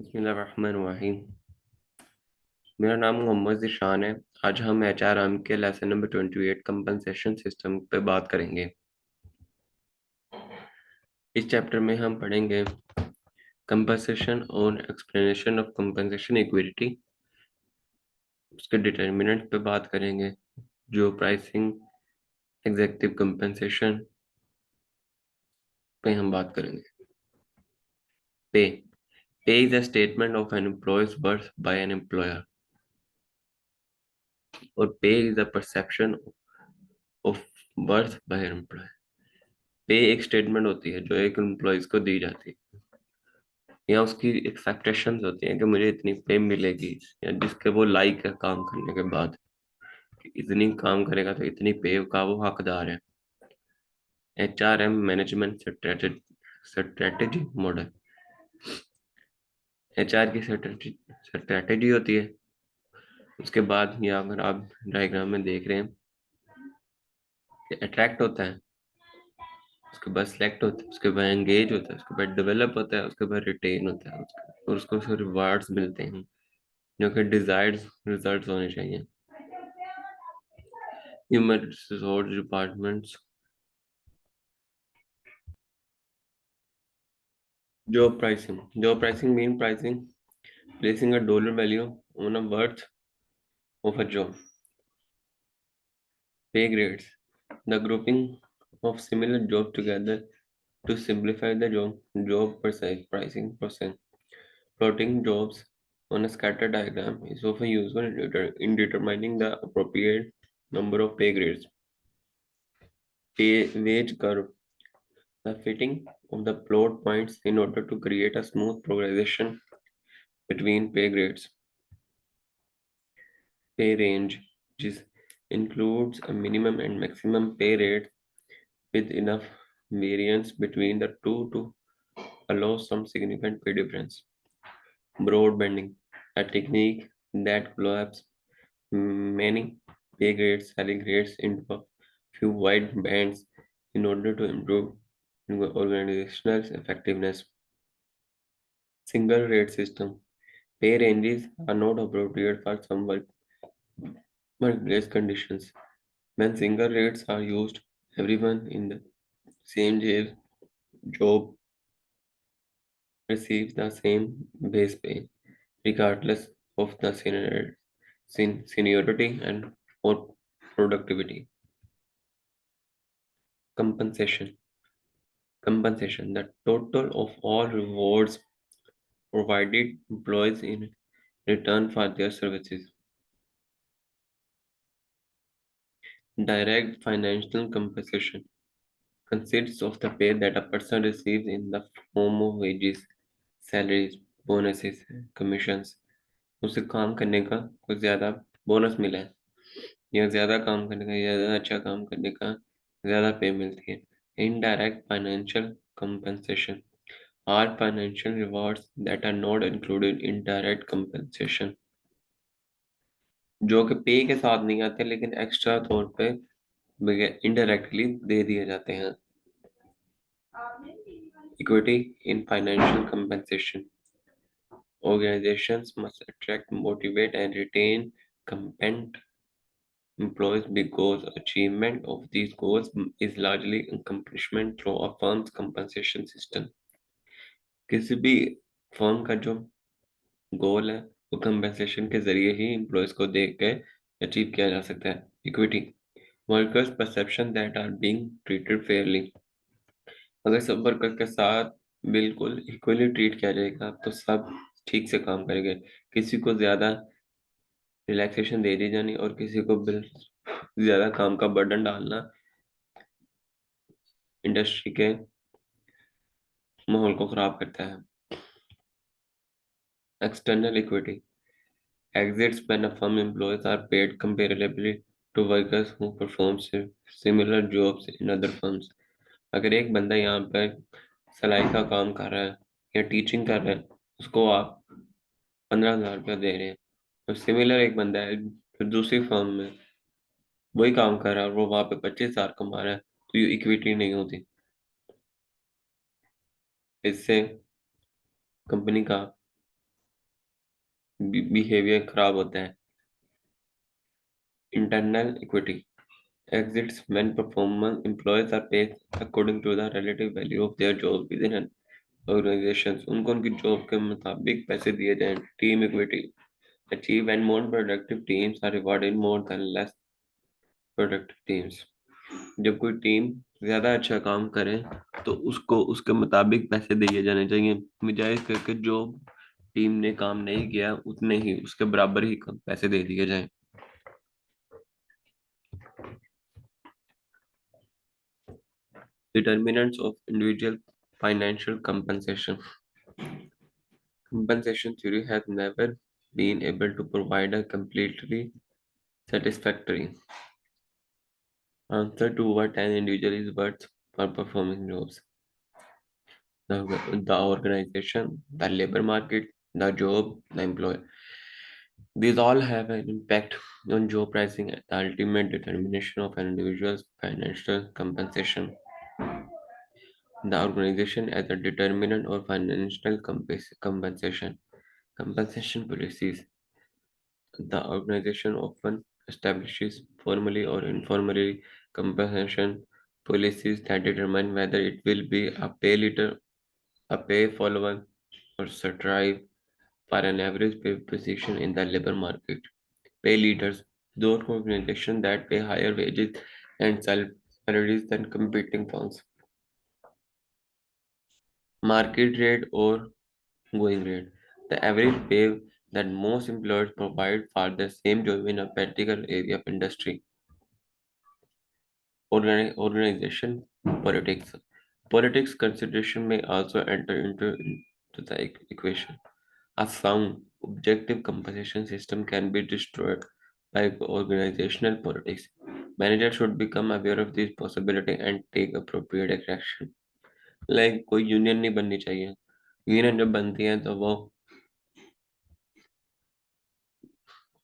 बिस्मिल्लाहिर्रहमानिर्रहीम। मेरा नाम मोहम्मद ज़ीशान है। आज हम एचआरएम के लेसन नंबर 28 कंपनसेशन सिस्टम पे बात करेंगे। इस चैप्टर में हम पढ़ेंगे कंपनसेशन और एक्सप्लेनेशन ऑफ कंपनसेशन इक्विटी, उसके डिटर्मिनेंट पे बात करेंगे, जो प्राइसिंग, एग्जेक्टिव कंपनसेशन पे हम बात करेंगे। Pay pay is a statement of an employee's worth by an employer, और pay is a perception of worth by an employer. Pay एक स्टेटमेंट होती है जो एक एम्प्लॉयज को दी जाती है, या उसकी एक्सपेक्टेशंस होती हैं कि मुझे इतनी पे मिलेगी, या जिसके वो लाइक है काम करने के बाद, कि इतनी काम करेगा तो इतनी पे का वो हकदार है। HRM management strategy model, HR की स्ट्रेटेजी होती है। उसके बाद, या अगर आप डायग्राम में देख रहे हैं, कि अट्रैक्ट होता है, उसके बाद सेलेक्ट होता है, उसके बाद एंगेज होता है, उसके बाद डेवलप होता है, उसके बाद रिटेन होता है, और उसको रिवार्ड्स मिलते हैं जो कि डिजायर्ड रिजल्ट्स होने चाहिए। Human resource departments, job pricing mean pricing placing a dollar value on a worth of a job. Pay grades, the grouping of similar jobs together to simplify the job pricing process. Plotting jobs on a scatter diagram is often useful in determining the appropriate number of pay grades. Pay wage curve, the fitting of the plot points in order to create a smooth progression between pay grades. Pay range, which includes a minimum and maximum pay rate with enough variance between the two to allow some significant pay difference. Broad banding, a technique that collapses many pay grades, salary grades into a few wide bands in order to improve organizational effectiveness. Single rate system. Pay ranges are not appropriate for some workplace conditions. When single rates are used, everyone in the same job receives the same base pay, regardless of the seniority and or productivity. Compensation. Compensation, the total of all rewards provided employees in return for their services. Direct financial compensation consists of the pay that a person receives in the form of wages, salaries, bonuses, commissions. उसे काम करने का कुछ ज़्यादा bonus मिला है, या ज़्यादा काम करने का, या ज़्यादा अच्छा काम करने का ज़्यादा पे मिलती है। Indirect financial compensation are financial rewards that are not included in direct compensation, जो कि पे के साथ नहीं आते लेकिन एक्स्ट्रा तौर पे इनडायरेक्टली दे दिए जाते हैं। Equity in financial compensation. Organizations must attract, motivate, and retain competent employees because achievement of these goals is largely accomplishment through a firm's compensation system. किसी भी फर्म का जो गोल है वो कंपेंसेशन के जरिए ही एम्प्लॉयज को देख के अचीव किया जा सकता है। Equity, workers perception that are being treated fairly. अगर सब वर्कर के साथ बिल्कुल इक्वली ट्रीट किया जाएगा तो सब ठीक से काम करेंगे। किसी को ज्यादा रिलैक्सेशन दे दी जानी और किसी को बिल ज्यादा काम का बर्डन डालना इंडस्ट्री के माहौल को खराब करता है। External equity exists when a firm employees are paid comparably to workers who perform similar jobs in other firms. अगर एक बंदा यहाँ पर सिलाई का काम कर रहा है या टीचिंग कर रहा है, उसको आप 15,000 रुपया दे रहे हैं, और सिमिलर एक बंदा है जो दूसरी फर्म में वही काम कर रहा है और वो वहाँ पे 25,000 कमा रहा है, तो ये इक्विटी नहीं होती। इससे कंपनी का बिहेवियर खराब होता है। Internal equity exists when performance employees are paid according to the relative value of their job within an organization. उनको उनकी जॉब के मुताबिक पैसे दिए जाएं। Team equity achieve when more productive teams are rewarded more than less productive teams. जब कोई team ज्यादा अच्छा काम करे तो उसको उसके मुताबिक पैसे दिए जाने चाहिए, बजाय करके जो टीम ने काम नहीं किया उतने ही उसके बराबर ही पैसे दे दिए जाएं। Determinants of individual financial compensation. Compensation theory has never been able to provide a completely satisfactory answer to what an individual is worth for performing jobs. The organization, the labor market, the job, the employer. These all have an impact on job pricing and the ultimate determination of an individual's financial compensation. The organization as a determinant or financial compensation. Compensation policies. The organization often establishes formally or informally compensation policies that determine whether it will be a pay leader, a pay follower, or strive for an average pay position in the labor market. Pay leaders, those organizations that pay higher wages and salaries than competing firms. Market rate or going rate, the average pay that most employers provide for the same job in a particular area of industry. Organization politics. Politics consideration may also enter into the equation. A sound, objective compensation system can be destroyed by organizational politics. Managers should become aware of this possibility and take appropriate action. Like कोई union नहीं बननी चाहिए। Union जब बनती है तो वो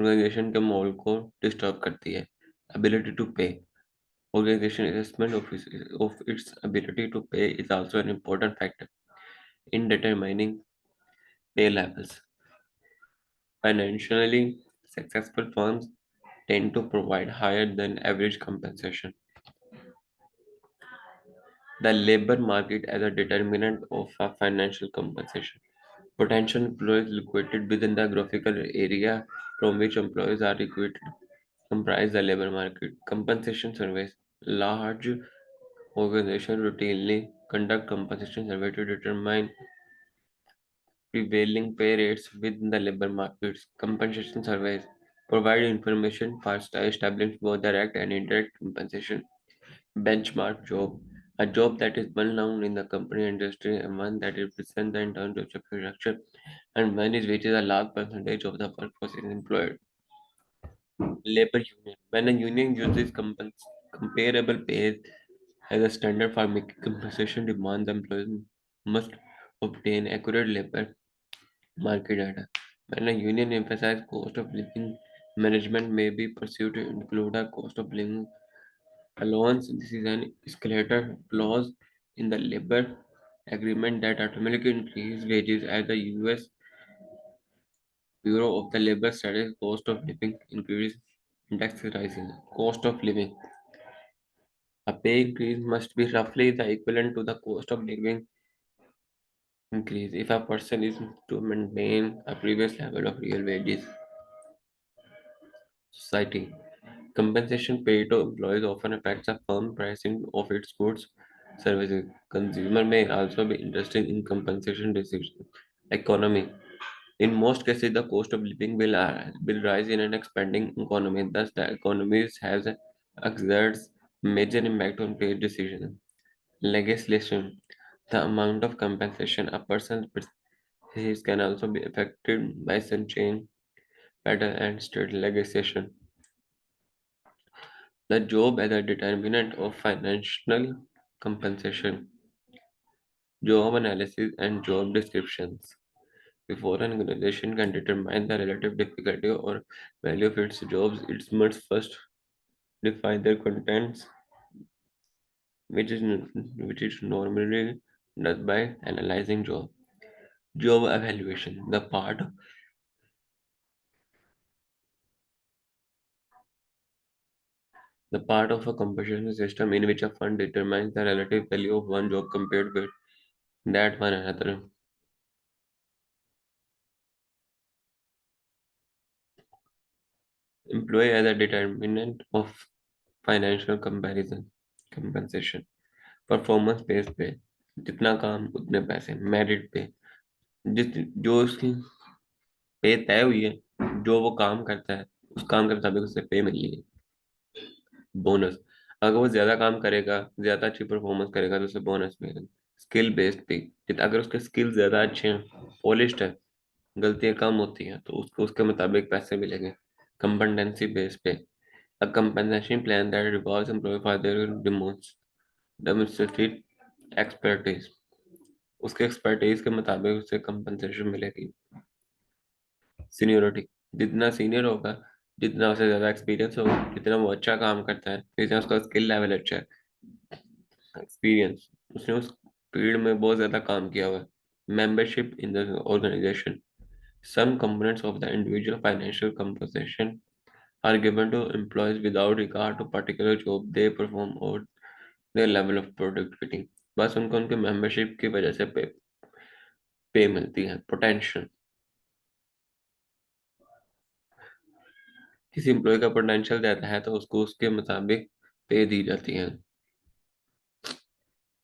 organisation के माहौल को डिस्टर्ब करती है। Ability to pay. Organization assessment of its ability to pay is also an important factor in determining pay levels. Financially successful firms tend to provide higher than average compensation. The labor market as a determinant of a financial compensation. Potential employees located within the geographical area from which employees are recruited comprise the labor market. Compensation surveys. Large organizations routinely conduct compensation surveys to determine prevailing pay rates within the labor markets. Compensation surveys provide information for establishing both direct and indirect compensation. Benchmark job. A job that is well known in the company industry and one that represents the internal job structure and one is which is a large percentage of the workforce is employed. Labor union. When a union uses comparable pay as a standard for making compensation demands, employees must obtain accurate labor market data. When a union emphasizes cost of living management may be pursued to include a cost of living allowance. This is an escalator clause in the labor agreement that automatically increases wages as the US Bureau of the Labor Studies cost of living increase index rises. Cost of living. A pay increase must be roughly the equivalent to the cost of living increase if a person is to maintain a previous level of real wages. Society. Compensation paid to employees often affects the firm pricing of its goods services. Consumer may also be interested in compensation decisions. Economy. In most cases, the cost of living will rise in an expanding economy. Thus, the economy has exerts major impact on pay decisions. Legislation. The amount of compensation a person receives can also be affected by some change, federal and state legislation. The job as a determinant of financial compensation. Job analysis and job descriptions. Before an organization can determine the relative difficulty or value of its jobs, it must first define their contents, which is normally done by analyzing job. Job evaluation. The part The part of a compensation system in which a fund determines the relative value of one job compared with that one another. Employee as a determinant of financial comparison compensation. Performance based पे, जितना काम उतने पैसे, merit पे, जिस जो उसकी पे तय हुई है, जो वो काम करता है उस काम के मुताबिक उसे पे मिलेगी। बोनस, अगर वो ज्यादा काम करेगा, ज्यादा अच्छी परफॉर्मेंस करेगा तो उसे बोनस मिलेगा। स्किल बेस्ड पे, अगर उसके स्किल ज्यादा अच्छे हैं, पॉलिश्ड है, गलतियां कम होती हैं तो उसको उसके मुताबिक पैसे मिलेंगे। कंपटेंसी बेस्ड पे, a compensation plan that rewards employee for their demonstrated expertise, उसके एक्सपर्टीज के मुताबिक उसे कंपनसेशन मिलेगी। सीनियोरिटी, जितना सीनियर होगा, जितना उसे ज्यादा एक्सपीरियंस होगा, जितना वो अच्छा काम करता है, जितना उसका स्किल लेवल अच्छा है, एक्सपीरियंस, उसने उस फील्ड में बहुत ज्यादा काम किया हुआ है। Membership in the organisation, some components of the individual financial compensation are given to employees without regard to particular job they perform or their level of productivity। बस उनको उनके मेंबरशिप की वजह से पे मिलती है। पोटेंशियल, किसी एम्प्लॉय का पोटेंशियल ज्यादा है तो उसको उसके मुताबिक पे दी जाती है।